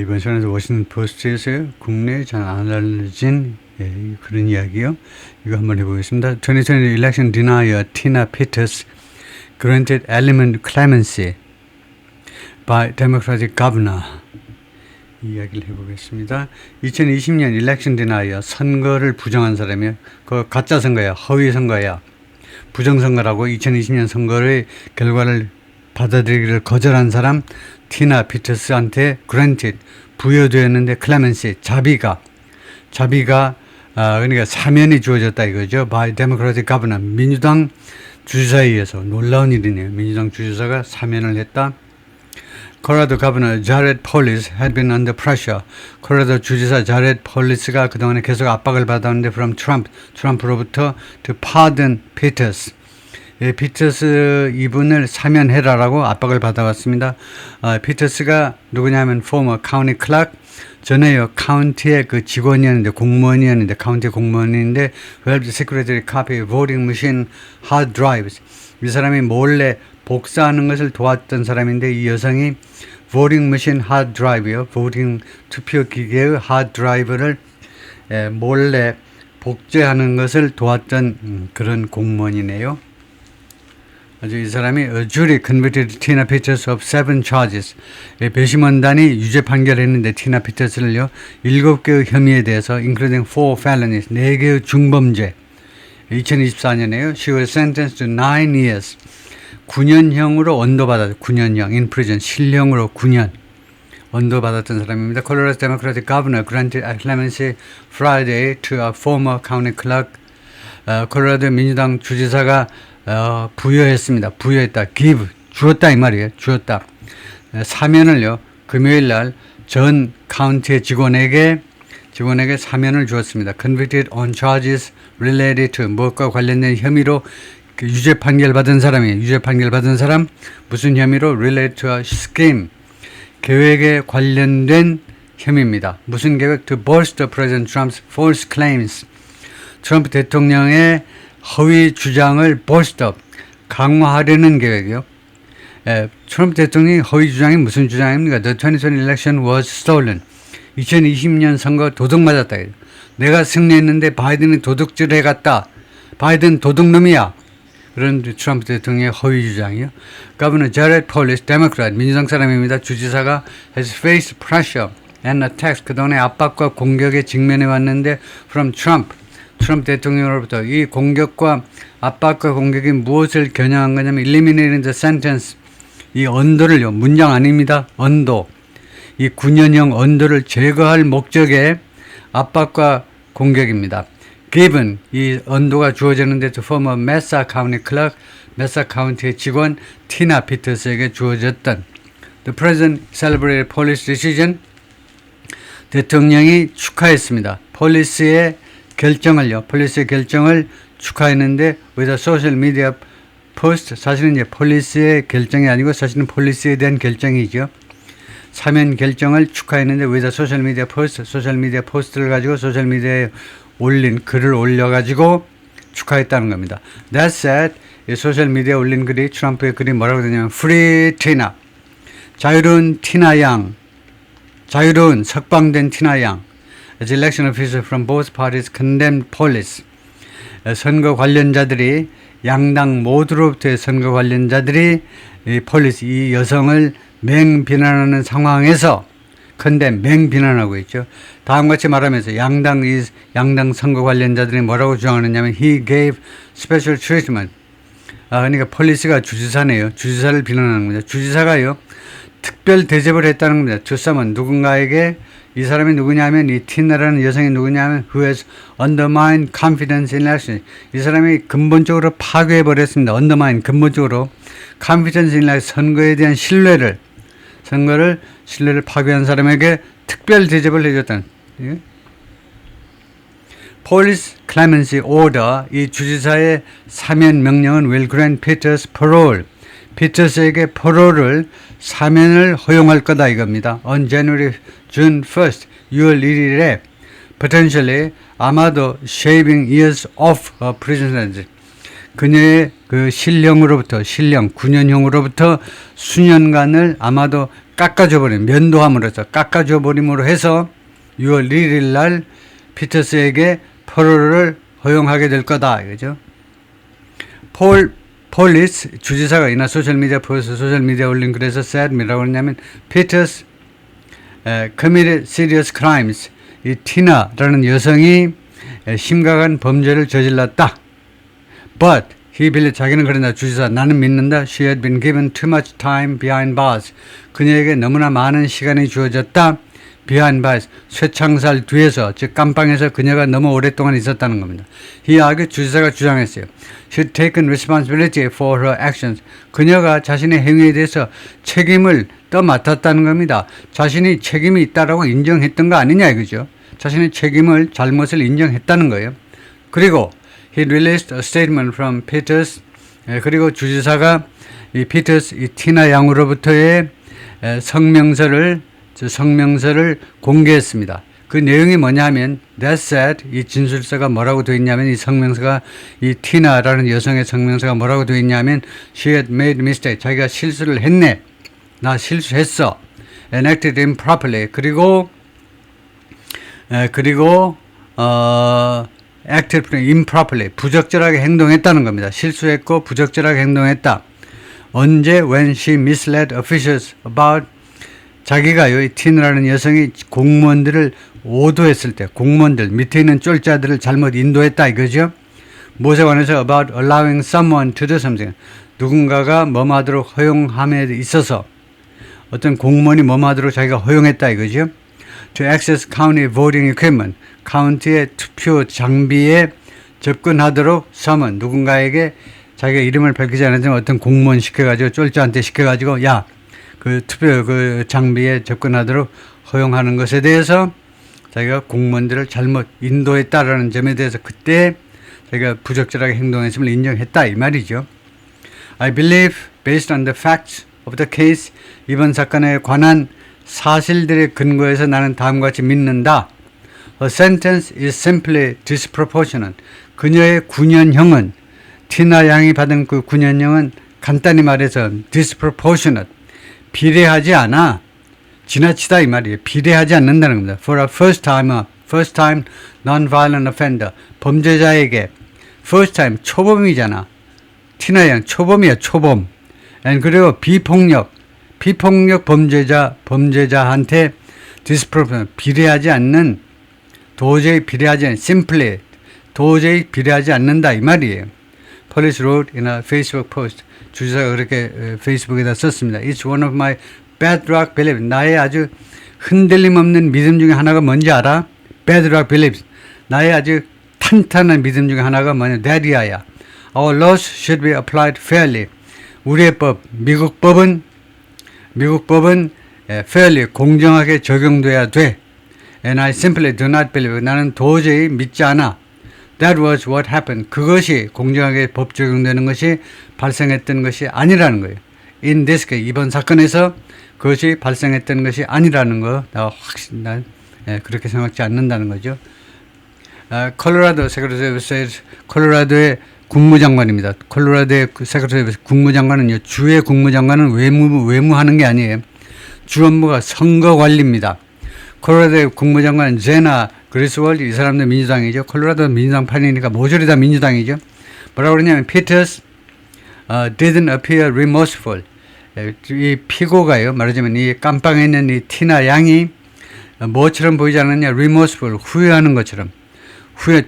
이번 시간에서 워싱턴 포스트에서 국내에 잘 안 알려진 그런 이야기요. 이거 한번 해보겠습니다. 2020 election denier Tina Peters granted element clemency by Democratic governor. 이야기를 해보겠습니다. 2020년 election denier, 선거를 부정한 사람이요. 그 가짜 선거야, 허위 선거야, 부정선거라고 2020년 선거의 결과를 받아들이기를 거절한 사람 티나 피터스한테 granted, 부여되었는데 clemency, 자비가 그러니까 사면이 주어졌다 이거죠. by Democratic governor, 민주당 주지사에 의해서. 놀라운 일이네요. 민주당 주지사가 사면을 했다. Colorado Governor Jared Polis had been under pressure. 콜로라도 주지사 자렛 폴리스가 그동안에 계속 압박을 받았는데 from 트럼프로부터 to pardon Peters. 피터스 이분을 사면해라라고 압박을 받아왔습니다. 피터스가 누구냐면 former county clerk, 전에요 카운티의 그 직원이었는데, 공무원이었는데, 카운티 공무원인데 helped secretary copy voting machine hard drives. 이 사람이 몰래 복사하는 것을 도왔던 사람인데, 이 여성이 voting machine hard drive요, voting 투표 기계의 hard drive를 몰래 복제하는 것을 도왔던 그런 공무원이네요. 아주 이 사람이 a jury convicted Tina Peters of 7 charges. 배심원단이 유죄 판결했는데 티나 피터스를요 7개의 혐의에 대해서 including 4 felonies, 4개의 중범죄. 2024년에요. She was sentenced to 9 years. 9년형으로 언도받았, 9년형 in prison, 실형으로 9년 언도받았던 사람입니다. Colorado Democratic Governor granted clemency Friday to a former county clerk. 콜로라도 민주당 주지사가 부여했습니다. 부여했다. give, 주었다 이 말이에요. 주었다. 사면을요, 금요일 날 전 카운티의 직원에게 사면을 주었습니다. convicted on charges related to, 무엇과 관련된 혐의로 유죄 판결 받은 사람이에요. 유죄 판결 받은 사람, 무슨 혐의로? related to a scheme, 계획에 관련된 혐의입니다. 무슨 계획? to bolster President Trump's false claims. 트럼프 대통령의 허위 주장을 bolster, 강화하려는 계획이요. 트럼프 대통령의 허위 주장이 무슨 주장입니까? The 2020 election was stolen. 2020년 선거 도둑 맞았다. 내가 승리했는데 바이든이 도둑질 해갔다. 바이든 도둑놈이야. 그런 트럼프 대통령의 허위 주장이요. Governor Jared Polis, Democrat, 민주당 사람입니다. 주지사가 has faced pressure and attacks. 그동안의 압박과 공격에 직면해 왔는데 from Trump 대통령으로부터 이 공격과 압박과 공격이 무엇을 겨냥한 거냐면 eliminating the sentence, 이 언도를요, 문장 아닙니다. 언도, 이 9년형 언도를 제거할 목적의 압박과 공격입니다. given, 이 언도가 주어졌는데 to former Mesa County clerk, 메사 카운티의 직원 티나 피터스에게 주어졌던. The president celebrated police decision. 대통령이 축하했습니다. 폴리스의 결정을 축하했는데 with a social media post, 사실은 이제 폴리스의 결정이 아니고 사실은 폴리스에 대한 결정이죠. 사면 결정을 축하했는데 with a social media post, 소셜미디어 포스트를 가지고 소셜미디어에 올린 글을 올려가지고 축하했다는 겁니다. That said, 이 소셜미디어에 올린 글이, 트럼프의 글이 뭐라고 되냐면 Free Tina, 자유로운 티나 양, 자유로운 석방된 티나 양. As election officials from both parties condemned police. 선거 관련자들이, 양당 모두로부터의 선거 관련자들이 이 police, 이 여성을 맹비난하는 상황에서 맹비난하고 있죠. 다음같이 말하면서 양당 선거 관련자들이 뭐라고 주장하느냐면 he gave special treatment. 그러니까 폴리스가 주지사네요. 주지사를 비난하는 겁니다. 주지사가요, 특별 대접을 했다는 겁니다. to someone, 누군가에게. 이 사람이 누구냐면, 이 티나라는 여성이 누구냐면 who has undermined confidence in election. 이 사람이 근본적으로 파괴해버렸습니다. undermine, 근본적으로 confidence in election, 선거에 대한 신뢰를 파괴한 사람에게 특별 대접을 해줬다는. 예? Police clemency order, 이 주지사의 사면 명령은 will grant Peters parole. 피터스에게 퍼롤을, 사면을 허용할 거다 이겁니다. On June 1st, 6월 1일에 potentially, 아마도 shaving years off a prison sentence. 그녀의 그 실형 9년형으로부터 수년간을 아마도 깎아줘 버림, 면도함으로써 깎아줘 버림으로 해서 6월 1일 날 피터스에게 퍼롤을 허용하게 될 거다 이거죠. 폴 폴리스 주지사가 이날 소셜미디어 포스트 소셜미디어에 올린 글에서 said 뭐라고 했냐면 Peters committed serious crimes. 이 티나라는 여성이 심각한 범죄를 저질렀다. But he believed 자기는 그런다. 주지사 나는 믿는다. She had been given too much time behind bars. 그녀에게 너무나 많은 시간이 주어졌다. behind bars 쇠창살 뒤에서 즉 감방에서 그녀가 너무 오랫동안 있었다는 겁니다. He argued 주지사가 주장했어요. She had taken responsibility for her actions. 그녀가 자신의 행위에 대해서 책임을 떠맡았다는 겁니다. 자신이 책임이 있다라고 인정했던 거 아니냐 이거죠. 자신의 책임을 잘못을 인정했다는 거예요. 그리고 he released a statement from Peters. 그리고 주지사가 이 피터스 이 티나 양으로부터의 성명서를 공개했습니다. 그 내용이 뭐냐면 that said 이 진술서가 뭐라고 되어 있냐면 이 성명서가 이 티나라는 여성의 성명서가 뭐라고 되어 있냐면 she had made mistake 자기가 실수를 했네. 나 실수했어. and acted improperly 그리고 acted improperly 부적절하게 행동했다는 겁니다. 실수했고 부적절하게 행동했다. 언제 when she misled officials about 자기가요, 이 티나라는 여성이 공무원들을 오도했을 때, 공무원들, 밑에 있는 쫄자들을 잘못 인도했다 이거죠. 무엇에 관해서 about allowing someone to do something. 누군가가 뭐하도록 허용함에 있어서 어떤 공무원이 뭐하도록 자기가 허용했다 이거죠. To access county voting equipment. 카운티의 투표 장비에 접근하도록 summon. 누군가에게 자기가 이름을 밝히지 않았지만 어떤 공무원 시켜가지고 쫄자한테 시켜가지고 야, 그 투표 그 장비에 접근하도록 허용하는 것에 대해서 자기가 공무원들을 잘못 인도했다라는 점에 대해서 그때 자기가 부적절하게 행동했음을 인정했다 이 말이죠. I believe based on the facts of the case 이번 사건에 관한 사실들의 근거에서 나는 다음과 같이 믿는다. A sentence is simply disproportionate. 그녀의 9년형은 티나 양이 받은 그 9년형은 간단히 말해서 disproportionate. 비례하지 않아. 지나치다 이 말이에요. 비례하지 않는다는 겁니다. For a first time non-violent offender. 범죄자에게 first time 초범이잖아. 티나 양 초범이야 초범. And 그리고 비폭력 범죄자한테 disproportionate 비례하지 않는 도저히 비례하지 않는 simply 도저히 비례하지 않는다 이 말이에요. Police wrote in a Facebook post. 주지사가 그렇게 페이스북에다 썼습니다. It's one of my bedrock beliefs. 나의 아주 흔들림 없는 믿음 중에 하나가 뭔지 알아? bedrock beliefs. 나의 아주 탄탄한 믿음 중에 하나가 뭐냐? that 이하야. Our laws should be applied fairly. 우리의 법, 미국 법은 fairly 공정하게 적용돼야 돼. And I simply do not believe. 나는 도저히 믿지 않아. That was what happened. 그것이 공정하게 법 적용되는 것이 발생했던 것이 아니라는 거예요. In this case, 이번 사건에서 그것이 발생했던 것이 아니라는 거, 난 그렇게 생각지 않는다는 거죠. 콜로라도 세크레터리 콜로라도의 국무장관입니다. 콜로라도의 세크레터리 국무장관은요, 주의 국무장관은 외무하는 게 아니에요. 주 업무가 선거 관리입니다. 콜로라도의 국무장관 제나 그리스월드 이 사람들 민주당이죠. 콜로라도 민주당판이니까 모조리 다 민주당이죠. 뭐라고 그러냐면 Peters didn't appear remorseful. 이 피고가요. 말하자면 이 깜빵에 있는 이 티나 양이 뭐처럼 보이지 않느냐. remorseful 후회하는 것처럼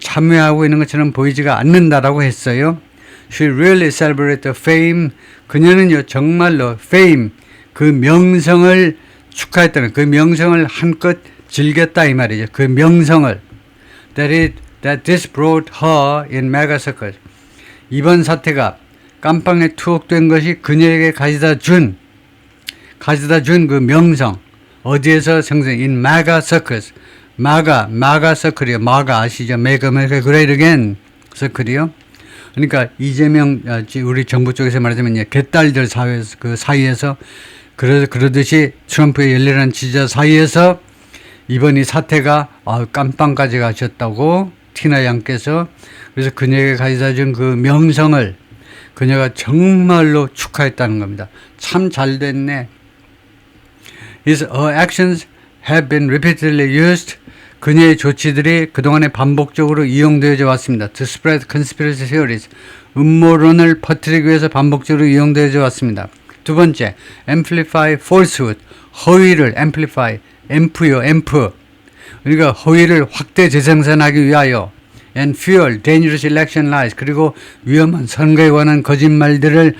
참회하고 있는 것처럼 보이지가 않는다라고 했어요. She really celebrated the fame. 그녀는요 정말로 fame 그 명성을 축하했다는 그 명성을 한껏 즐겼다 이 말이죠. 그 명성을 that this brought her in mega circles. 이번 사태가 깜빵에 투옥된 것이 그녀에게 가져다 준 그 명성 어디에서 생성 in mega circles. 마가 서클이요. 마가 아시죠? Make America Great Again 서클이요. 그러니까 이재명 우리 정부 쪽에서 말하자면 개딸들 사이에서 그러듯이 트럼프의 열렬한 지지자 사이에서 이번 이 사태가 깜빵까지 가셨다고 티나 양께서 그래서 그녀에게 가져다 준 그 명성을 그녀가 정말로 축하했다는 겁니다. 참 잘 됐네. His actions have been repeatedly used. 그녀의 조치들이 그동안에 반복적으로 이용되어져 왔습니다. To spread conspiracy theories. 음모론을 퍼뜨리기 위해서 반복적으로 이용되어져 왔습니다. 두 번째, amplify falsehood. 허위를 amplify, amp요, amp. 그러니까 허위를 확대 재생산하기 위하여 and fuel dangerous election lies. 그리고 위험한 선거에 관한 거짓말들에게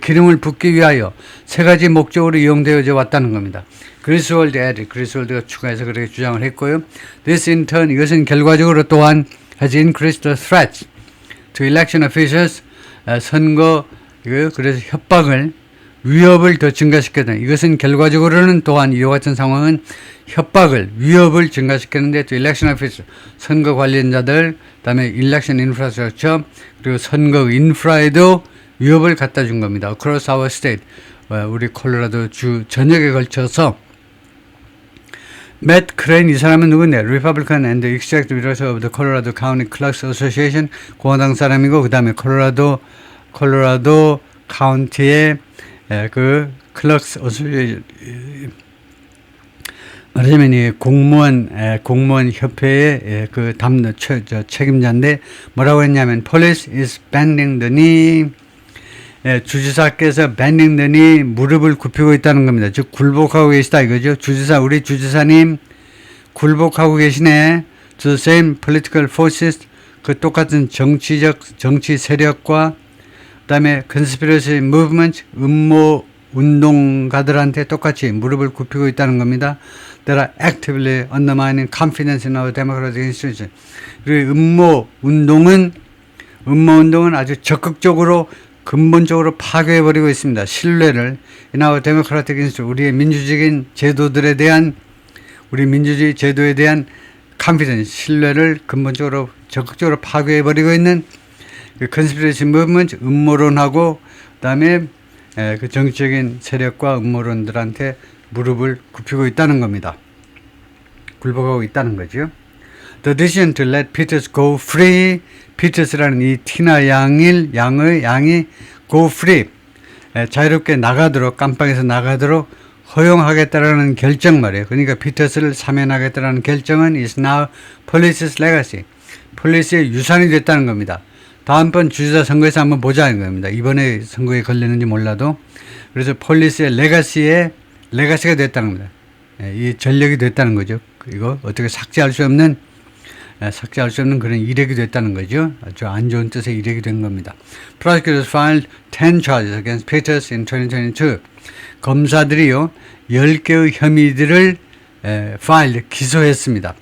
기름을 붓기 위하여 세 가지 목적으로 이용되어져 왔다는 겁니다. 그리스월드 added, 그리스월드가 추가해서 그렇게 주장을 했고요. This in turn, 이것은 결과적으로 또한 has increased the threats to election officials. 선거, 그래서 협박을, 위협을 더 증가시켰다. 이것은 결과적으로는 또한 이와 같은 상황은 협박을, 위협을 증가시켰는데 to election officials, 선거 관련자들, 그다음에 election infrastructure, 그리고 선거 인프라에도 위협을 갖다 준 겁니다. Across our state, 우리 콜로라도 주 전역에 걸쳐서 Matt Crane, 이 사람은 누군데? Republican and the Executive Director of the Colorado County Clerks Association, 공화당 사람이고, 그 다음에 콜로라도 카운티의 그 클럭스 어소시에이션, 말하자면 이 공무원 협회의 그 책임자인데 뭐라고 했냐면 Police is bending the knee. 주지사께서 bending the knee, 무릎을 굽히고 있다는 겁니다. 즉 굴복하고 계시다 이거죠. 우리 주지사님 굴복하고 계시네. To the same political forces, 그 똑같은 정치 세력과 그다음에 conspiracy movement, 음모 운동가들한테 똑같이 무릎을 굽히고 있다는 겁니다. That are actively undermining confidence in our democratic institutions. 그리고 음모 운동은 아주 적극적으로 근본적으로 파괴해버리고 있습니다. 신뢰를 in our democratic institutions, 우리의 민주적인 제도들에 대한, 우리 민주주의 제도에 대한 confidence, 신뢰를 근본적으로 적극적으로 파괴해버리고 있는 그 conspiracy movement, 음모론하고 그다음에 그 정치적인 세력과 음모론들한테 무릎을 굽히고 있다는 겁니다. 굴복하고 있다는 거죠. The decision to let Peters go free, 피터스라는 이 티나 양이 go free, 자유롭게 나가도록, 깜빵에서 나가도록 허용하겠다라는 결정 말이에요. 그러니까 피터스를 사면하겠다라는 결정은 is now police's legacy, 폴리스의 유산이 됐다는 겁니다. 다음번 주지사 선거에서 한번 보자는 겁니다. 이번에 선거에 걸리는지 몰라도. 그래서 폴리스의 레가시가 됐다는 겁니다. 이 전력이 됐다는 거죠. 이거 어떻게 삭제할 수 없는 그런 이력이 됐다는 거죠. 아주 안 좋은 뜻의 이력이 된 겁니다. Prosecutors filed 10 charges against Peters in 2022. 검사들이요, 10개의 혐의들을 기소했습니다.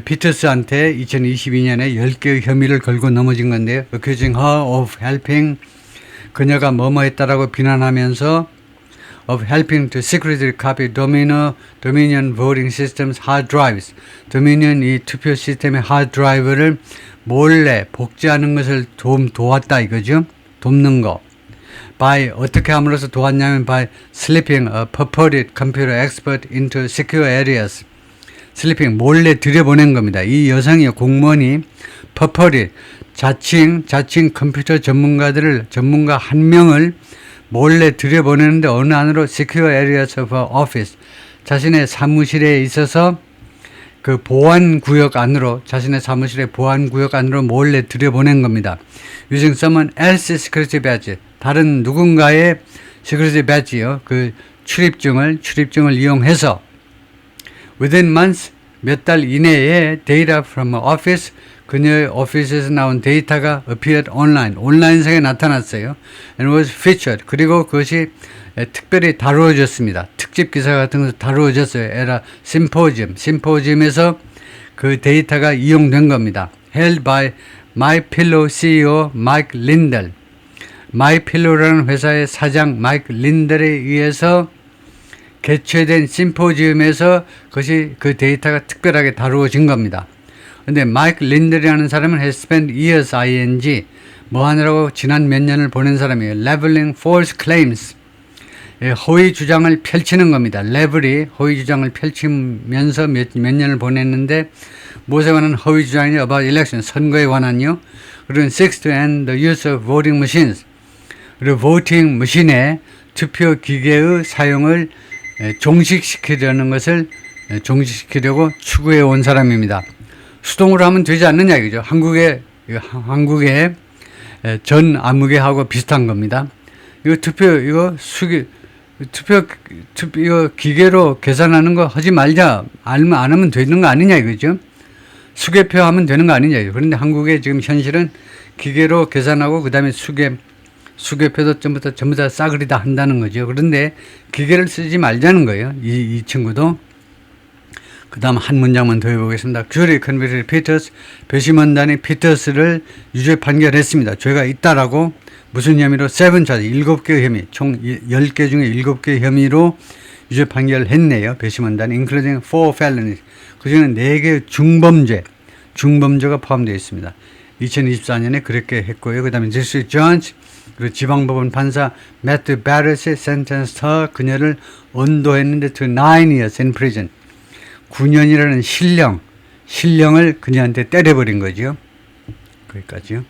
피터스한테 2022년에 10개의 혐의를 걸고 넘어진 건데요. Accusing her of helping, 그녀가 뭐뭐했다라고 비난하면서 of helping to secretly copy Dominion voting systems hard drives. Dominion 이 투표 시스템의 hard drive를 몰래 복제하는 것을 도왔다 이거죠. 돕는 거. by 어떻게 함으로써 도왔냐면 by slipping a purported computer expert into secure areas. 슬리핑, 몰래 들여보낸 겁니다. 이 여성이 공무원이 purported, 자칭 컴퓨터 전문가 한 명을 몰래 들여보내는데 어느 안으로 secure areas of her office, 자신의 사무실에 있어서 그 자신의 사무실의 보안 구역 안으로 몰래 들여보낸 겁니다. Using someone else's security badge, 다른 누군가의 security badge요. 그 출입증을 이용해서 within months, 몇 달 이내에 data from her office, 그녀의 오피스에서 나온 데이터가 appeared 온라인상에 나타났어요. and was featured, 그리고 그것이 특별히 다루어졌습니다. 특집 기사 같은 것을 다루어졌어요. 에라 심포지엄에서 그 데이터가 이용된 겁니다. held by MyPillow CEO 마이크 린델, 마이필로우라는 회사의 사장 마이크 린델에 의해서 개최된 심포지엄에서 그 데이터가 특별하게 다루어진 겁니다. 근데 마이크 린델이라는 사람은 has spent years ing, 뭐 하느라고 지난 몇 년을 보낸 사람이에요. leveling false claims, 허위 주장을 펼치는 겁니다. 레벨이 허위 주장을 펼치면서 몇 년을 보냈는데 무엇에 관한 허위 주장이냐? about election, 선거에 관한요. 그리고 seeks to end the use of voting machines, 그리고 voting 머신의 투표 기계의 사용을 종식시키려는 것을 종식시키려고 추구해 온 사람입니다. 수동으로 하면 되지 않느냐 이거죠. 한국의 전 암흑의하고 비슷한 겁니다. 이거 이거 기계로 계산하는 거 하지 말자. 안 하면 되는 거 아니냐 이거죠. 수개표 하면 되는 거 아니냐. 그런데 한국의 지금 현실은 기계로 계산하고 그 다음에 수개표도 전부 다 싸그리 다 한다는 거죠. 그런데 기계를 쓰지 말자는 거예요. 이 친구도. 그 다음 한 문장만 더 해보겠습니다. Jury convicted Peters, 배심원단이 피터스를 유죄 판결했습니다. 죄가 있다라고 무슨 혐의로? 7 charge, 7개의 혐의, 총 10개 중에 7개의 혐의로 유죄 판결을 했네요. 배심원단이 including 4 felonies. 그 중에 4개의 중범죄가 포함되어 있습니다. 2024년에 그렇게 했고요. 그 다음에 District Judge, 그리고 지방법원 판사 매튜 베렛이 sentenced her, 그녀를 언도했는데 to 9 years in prison. 9년이라는 신령을 그녀한테 때려버린 거죠. 거기까지요.